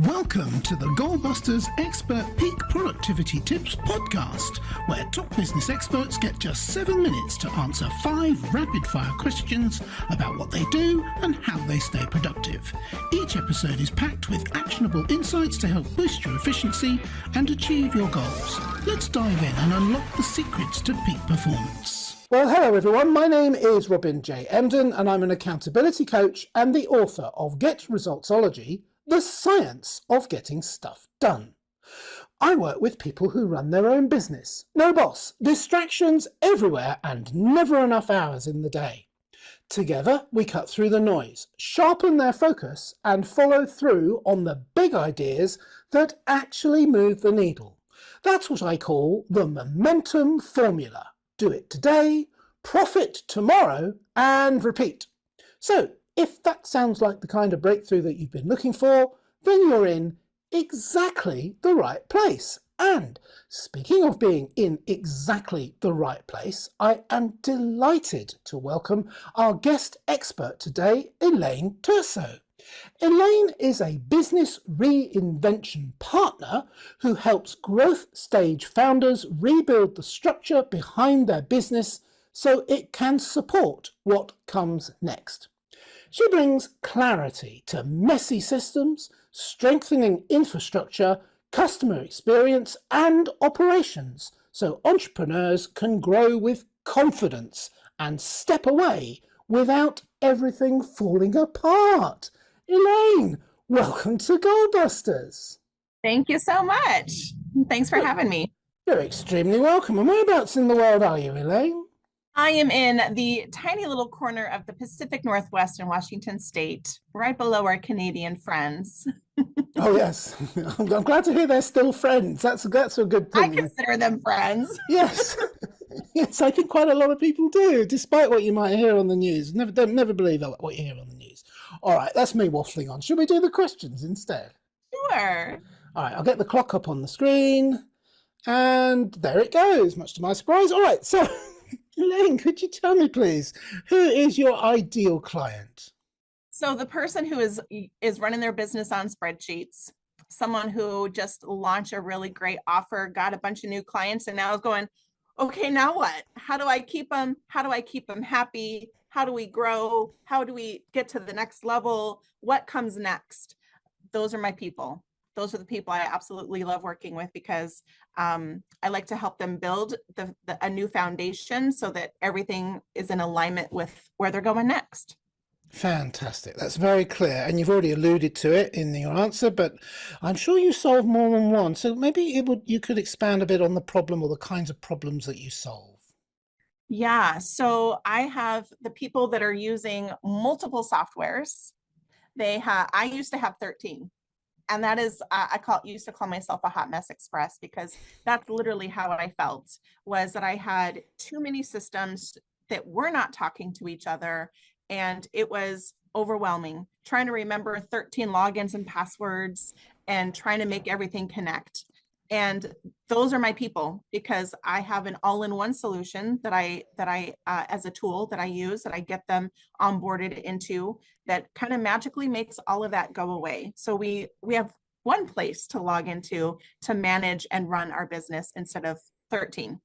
Welcome to the Goalbusters Expert Peak Productivity Tips podcast, where top business experts get just 7 minutes to answer 5 rapid-fire questions about what they do and how they stay productive. Each episode is packed with actionable insights to help boost your efficiency and achieve your goals. Let's dive in and unlock the secrets to peak performance. Well, hello everyone. My name is Robin J. Emden and I'm an accountability coach and the author of Get Resultsology, the science of getting stuff done. I work with people who run their own business. No boss, distractions everywhere and never enough hours in the day. Together, we cut through the noise, sharpen their focus and follow through on the big ideas that actually move the needle. That's what I call the momentum formula. Do it today, profit tomorrow, and repeat. So, if that sounds like the kind of breakthrough that you've been looking for, then you're in exactly the right place. And speaking of being in exactly the right place, I am delighted to welcome our guest expert today, Elaine Turso. Elaine is a business reinvention partner who helps growth stage founders rebuild the structure behind their business so it can support what comes next. She brings clarity to messy systems, strengthening infrastructure, customer experience, and operations so entrepreneurs can grow with confidence and step away without everything falling apart. Elaine, welcome to Goalbusters. Thank you so much. Thanks for having me. You're extremely welcome. And whereabouts in the world are you, Elaine? I am in the tiny little corner of the Pacific Northwest in Washington State, right below our Canadian friends. Oh, yes. I'm glad to hear they're still friends. That's a good thing. I consider them friends. Yes. Yes, I think quite a lot of people do, despite what you might hear on the news. Never believe what you hear on the news. All right, that's me waffling on. Should we do the questions instead? Sure. All right, I'll get the clock up on the screen. And there it goes, much to my surprise. All right, so Elaine, could you tell me, please, who is your ideal client? So the person who is running their business on spreadsheets, someone who just launched a really great offer, got a bunch of new clients, and now is going, okay, now what? How do I keep them? How do I keep them happy? How do we grow? How do we get to the next level? What comes next? Those are my people. Those are the people I absolutely love working with because I like to help them build a new foundation so that everything is in alignment with where they're going next. Fantastic. That's very clear. And you've already alluded to it in your answer, but I'm sure you solve more than one. So maybe you could expand a bit on the problem or the kinds of problems that you solve. Yeah. So I have the people that are using multiple softwares. I used to have 13. And that is, used to call myself a hot mess express because that's literally how I felt, was that I had too many systems that were not talking to each other. And it was overwhelming trying to remember 13 logins and passwords and trying to make everything connect. And those are my people because I have an all-in-one solution that I as a tool that I use, that I get them onboarded into, that kind of magically makes all of that go away. So we have one place to log into to manage and run our business instead of 13.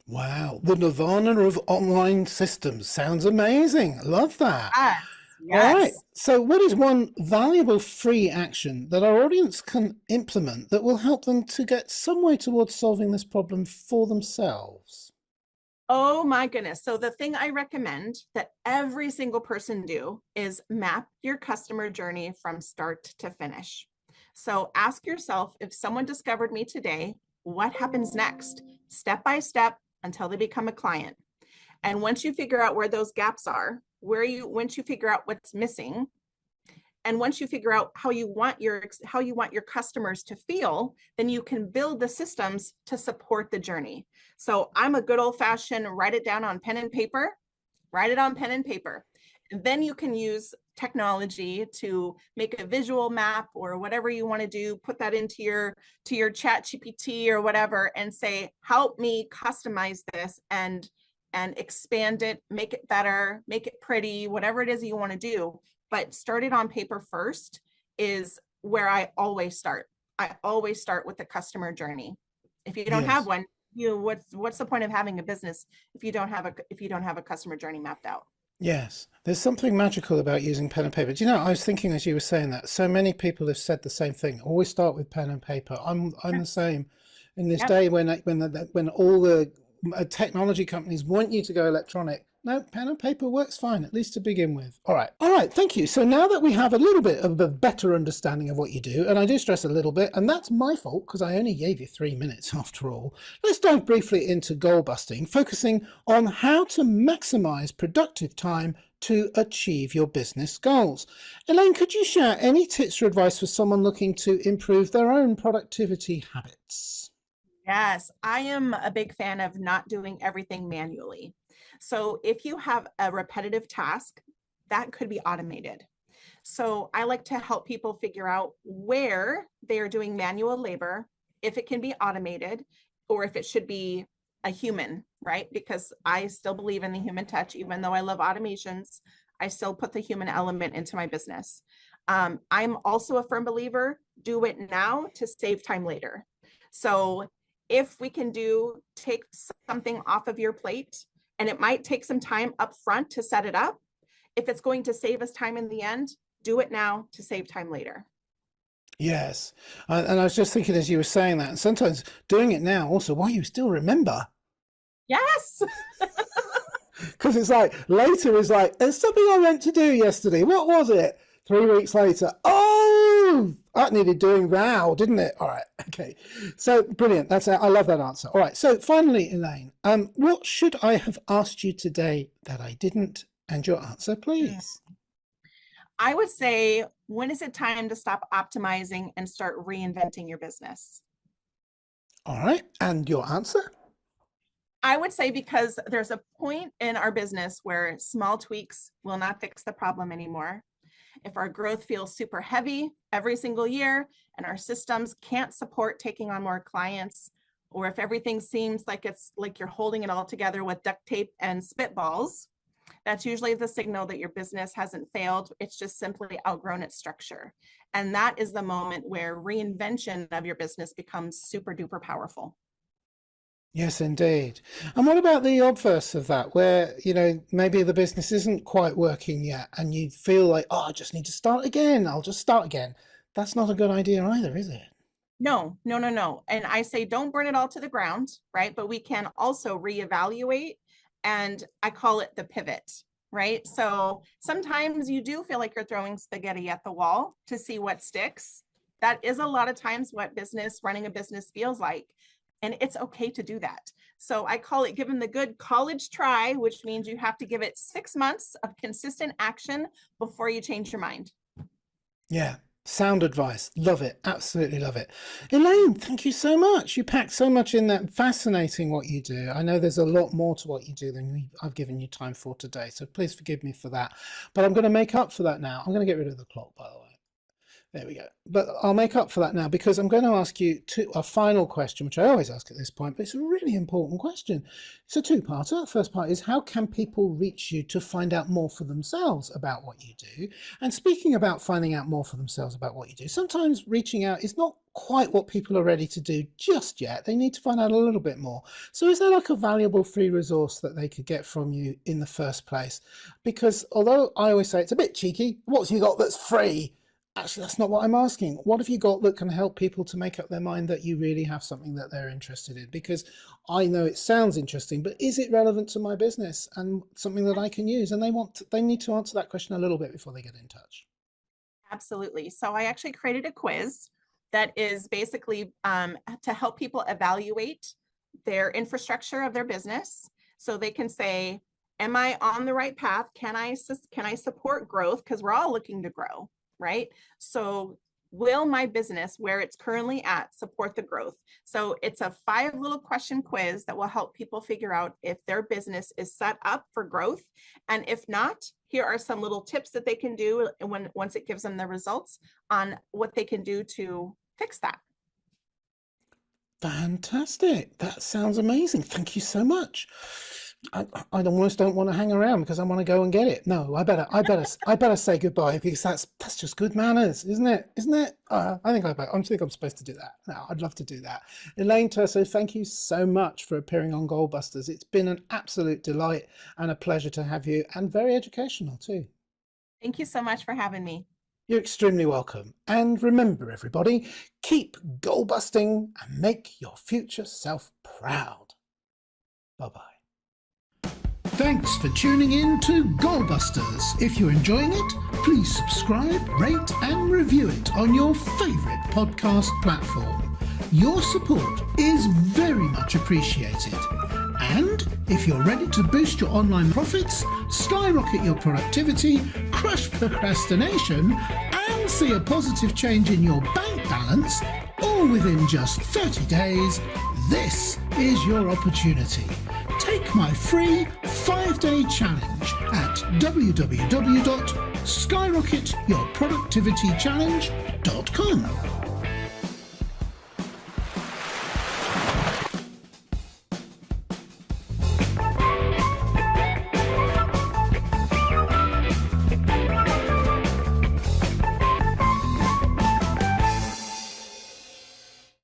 Wow, the nirvana of online systems sounds amazing. Love that. Yes. All right. So what is one valuable free action that our audience can implement that will help them to get some way towards solving this problem for themselves? Oh my goodness. So the thing I recommend that every single person do is map your customer journey from start to finish. So ask yourself, if someone discovered me today, what happens next? Step by step until they become a client. And once you figure out where those gaps are, once you figure out what's missing, and once you figure out how you want your customers to feel, then you can build the systems to support the journey. So I'm a good old-fashioned write it down on pen and paper, write it on pen and paper. And then you can use technology to make a visual map or whatever you want to do, put that into your chat GPT or whatever, and say, help me customize this and expand it, make it better, make it pretty, whatever it is you want to do. But start it on paper first is where I always start. I always start with the customer journey. If you don't have Yes. one, what's the point of having a business if you don't have a customer journey mapped out? Yes, there's something magical about using pen and paper. Do you know, I was thinking as you were saying that, so many people have said the same thing. Always start with pen and paper. I'm the Yes. same. In this Yep. day when all the technology companies want you to go electronic, no, pen and paper works fine, at least to begin with. All right, thank you. So now that we have a little bit of a better understanding of what you do, and I do stress a little bit, and that's my fault because I only gave you 3 minutes after all, let's dive briefly into goal busting, focusing on how to maximize productive time to achieve your business goals. Elaine, could you share any tips or advice for someone looking to improve their own productivity habits? Yes, I am a big fan of not doing everything manually. So if you have a repetitive task, that could be automated. So I like to help people figure out where they are doing manual labor, if it can be automated, or if it should be a human, right? Because I still believe in the human touch, even though I love automations, I still put the human element into my business. I'm also a firm believer, do it now to save time later. So if we can take something off of your plate, and it might take some time up front to set it up, if it's going to save us time in the end, do it now to save time later. Yes. And I was just thinking as you were saying that, and sometimes doing it now also, why you still remember. Yes. Because it's like later is like, there's something I meant to do yesterday. What was it? 3 weeks later, oh, that needed doing now, didn't it? All right, okay. So brilliant. That's it. I love that answer. All right. So finally, Elaine, what should I have asked you today that I didn't? And your answer, please. I would say, when is it time to stop optimizing and start reinventing your business? All right. And your answer? I would say because there's a point in our business where small tweaks will not fix the problem anymore. If our growth feels super heavy every single year and our systems can't support taking on more clients, or if everything seems like it's like you're holding it all together with duct tape and spitballs, that's usually the signal that your business hasn't failed. It's just simply outgrown its structure. And that is the moment where reinvention of your business becomes super duper powerful. Yes, indeed. And what about the obverse of that, where, maybe the business isn't quite working yet and you feel like, oh, I just need to start again. I'll just start again. That's not a good idea either, is it? No, no, no, no. And I say, don't burn it all to the ground, right? But we can also reevaluate. And I call it the pivot, right? So sometimes you do feel like you're throwing spaghetti at the wall to see what sticks. That is a lot of times what running a business feels like. And it's okay to do that. So I call it giving the good college try, which means you have to give it 6 months of consistent action before you change your mind. Yeah. Sound advice. Love it. Absolutely love it. Elaine, thank you so much. You packed so much in that. Fascinating what you do. I know there's a lot more to what you do than I've given you time for today. So please forgive me for that. But I'm going to make up for that now. I'm going to get rid of the clock, by the way. There we go. But I'll make up for that now because I'm going to ask you a final question, which I always ask at this point, but it's a really important question. It's a two-parter. First part is, how can people reach you to find out more for themselves about what you do? And speaking about finding out more for themselves about what you do, sometimes reaching out is not quite what people are ready to do just yet. They need to find out a little bit more. So is there like a valuable free resource that they could get from you in the first place? Because although I always say it's a bit cheeky, what's you got that's free? Actually, that's not what I'm asking. What have you got that can help people to make up their mind that you really have something that they're interested in? Because I know it sounds interesting, but is it relevant to my business and something that I can use? And they need to answer that question a little bit before they get in touch. Absolutely. So I actually created a quiz that is basically to help people evaluate their infrastructure of their business. So they can say, am I on the right path? Can I support growth? Because we're all looking to grow. Right? So will my business, where it's currently at, support the growth? So it's a 5 little question quiz that will help people figure out if their business is set up for growth. And if not, here are some little tips that they can do once it gives them the results on what they can do to fix that. Fantastic. That sounds amazing. Thank you so much. I almost don't want to hang around because I want to go and get it. No, I better say goodbye because that's just good manners, isn't it? Isn't it? I think I'm supposed to do that. No, I'd love to do that. Elaine Turso, thank you so much for appearing on Goalbusters. It's been an absolute delight and a pleasure to have you, and very educational too. Thank you so much for having me. You're extremely welcome. And remember, everybody, keep goal busting and make your future self proud. Bye-bye. Thanks for tuning in to Goalbusters. If you're enjoying it, please subscribe, rate and review it on your favourite podcast platform. Your support is very much appreciated. And if you're ready to boost your online profits, skyrocket your productivity, crush procrastination, and see a positive change in your bank balance, all within just 30 days, this is your opportunity. Take my free 5-day challenge at www.skyrocketyourproductivitychallenge.com.